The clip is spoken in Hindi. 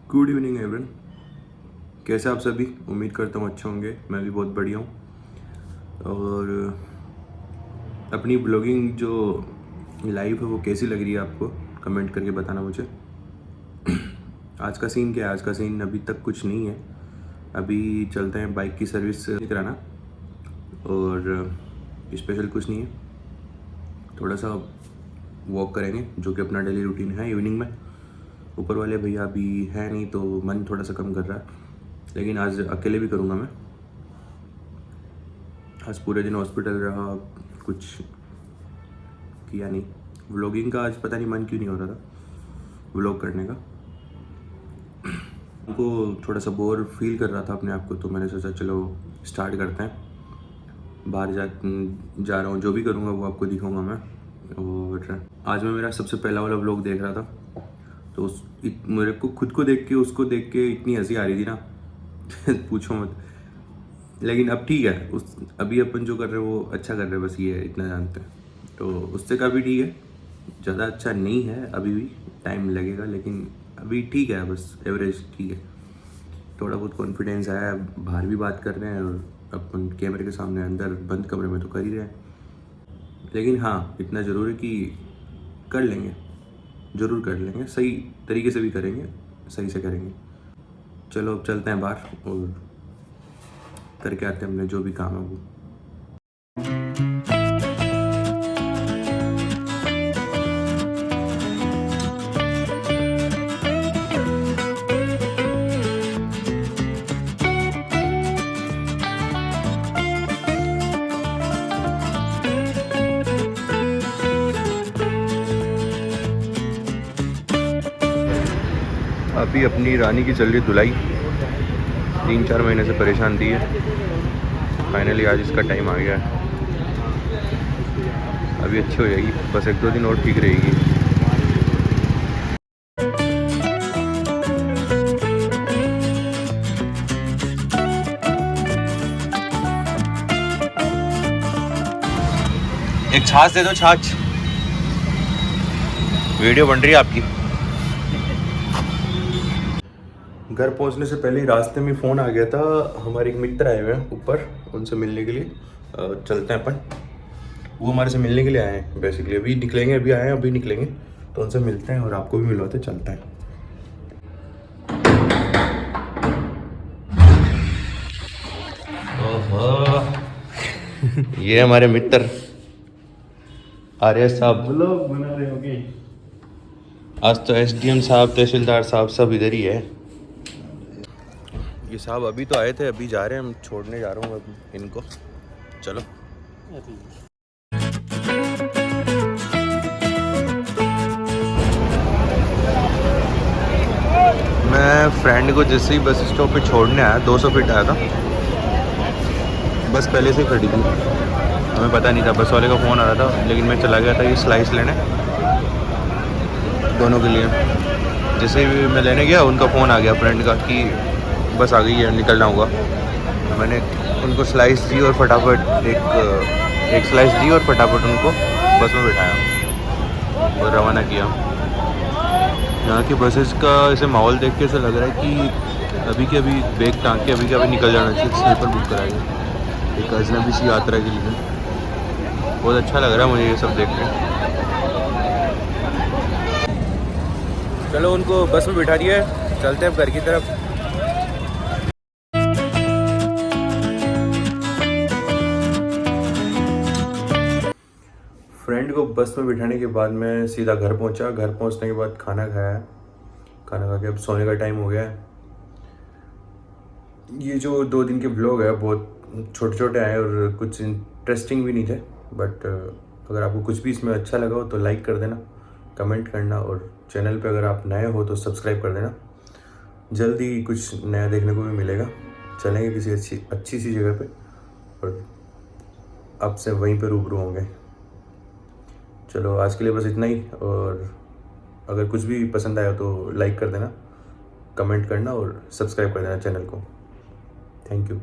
गुड इवनिंग एवरीवन, कैसे आप सभी? उम्मीद करता हूँ अच्छे होंगे। मैं भी बहुत बढ़िया हूँ। और अपनी ब्लॉगिंग जो लाइफ है वो कैसी लग रही है आपको, कमेंट करके बताना मुझे। आज का सीन क्या है? आज का सीन अभी तक कुछ नहीं है। अभी चलते हैं बाइक की सर्विस कराना, और स्पेशल कुछ नहीं है। थोड़ा सा वॉक करेंगे जो कि अपना डेली रूटीन है इवनिंग में। ऊपर वाले भैया अभी है नहीं तो मन थोड़ा सा कम कर रहा है, लेकिन आज अकेले भी करूँगा मैं। आज पूरे दिन हॉस्पिटल रहा, कुछ किया नहीं। व्लॉगिंग का आज पता नहीं मन क्यों नहीं हो रहा था व्लॉग करने का। उनको थोड़ा सा बोर फील कर रहा था अपने आप को, तो मैंने सोचा चलो स्टार्ट करते हैं। बाहर जा रहा हूँ, जो भी करूँगा वो आपको दिखाऊंगा मैं। और आज मैं मेरा सबसे पहला वाला व्लॉग देख रहा था, तो मेरे को खुद को देख के उसको देख के इतनी हंसी आ रही थी ना पूछो मत। लेकिन अब ठीक है, उस अभी अपन जो कर रहे हैं वो अच्छा कर रहे हैं, बस ये इतना जानते हैं। तो उससे का भी ठीक है, ज़्यादा अच्छा नहीं है, अभी भी टाइम लगेगा, लेकिन अभी ठीक है, बस एवरेज ठीक है। थोड़ा बहुत कॉन्फिडेंस आया, बाहर भी बात कर रहे हैं और अपन कैमरे के सामने अंदर बंद कमरे में तो कर ही रहे हैं। लेकिन हाँ, इतना ज़रूर है कि कर लेंगे, ज़रूर कर लेंगे, सही तरीके से भी करेंगे, सही से करेंगे। चलो अब चलते हैं बाहर और करके आते हैं हमने जो भी काम है वो। अभी अपनी रानी की चल रही धुलाई, 3-4 महीने से परेशान थी है। फाइनली आज इसका टाइम आ गया है। अभी अच्छी हो जाएगी, बस 1-2 दिन और ठीक रहेगी। एक छाछ दे दो, छाछ। वीडियो बन रही है आपकी। घर पहुंचने से पहले ही रास्ते में फ़ोन आ गया था। हमारे एक मित्र आए हुए हैं ऊपर, उनसे मिलने के लिए। चलते हैं अपन, वो हमारे से मिलने के लिए आए हैं बेसिकली। अभी निकलेंगे, अभी आए हैं, अभी निकलेंगे, तो उनसे मिलते हैं और आपको भी मिलवाते चलते हैं। ओहो ये हमारे मित्र आर्य साहब। ब्लॉग बना रहे होगे? आज तो एसडीएम साहब, तहसीलदार साहब सब इधर ही है। ये साहब अभी तो आए थे, अभी जा रहे हैं, हम छोड़ने जा रहा हूँ अब इनको। चलो। मैं फ्रेंड को जैसे ही बस स्टॉप पे छोड़ने आया, 200 फीट आया था, बस पहले से खड़ी थी। हमें पता नहीं था, बस वाले का फ़ोन आ रहा था, लेकिन मैं चला गया था ये स्लाइस लेने दोनों के लिए। जैसे ही मैं लेने गया, उनका फ़ोन आ गया फ्रेंड का कि बस आ गई है, निकलना होगा। मैंने उनको स्लाइस दी और फटाफट एक स्लाइस दी और फटाफट उनको बस में बिठाया और रवाना किया। यहाँ की बसेस का ऐसे माहौल देख के ऐसा लग रहा है कि अभी के अभी बैग टाँग के अभी के अभी निकल जाना चाहिए। स्लीपर बुक कराएंगे एक अजनबी सी यात्रा के लिए। बहुत अच्छा लग रहा है मुझे ये सब देख के। चलो उनको बस में बिठा दिया, चलते हैं अब घर की तरफ। फ्रेंड को बस में बिठाने के बाद मैं सीधा घर पहुंचा। घर पहुंचने के बाद खाना खाया, खाना खा के अब सोने का टाइम हो गया है। ये जो 2 दिन के ब्लॉग है बहुत छोटे छोटे आए और कुछ इंटरेस्टिंग भी नहीं थे, बट अगर आपको कुछ भी इसमें अच्छा लगा हो तो लाइक कर देना, कमेंट करना, और चैनल पे अगर आप नए हो तो सब्सक्राइब कर देना। जल्दी कुछ नया देखने को भी मिलेगा। चलेंगे किसी अच्छी सी जगह पे और आपसे वहीं पे रूबरू होंगे। चलो आज के लिए बस इतना ही, और अगर कुछ भी पसंद आया तो लाइक कर देना, कमेंट करना और सब्सक्राइब कर देना चैनल को। Thank you.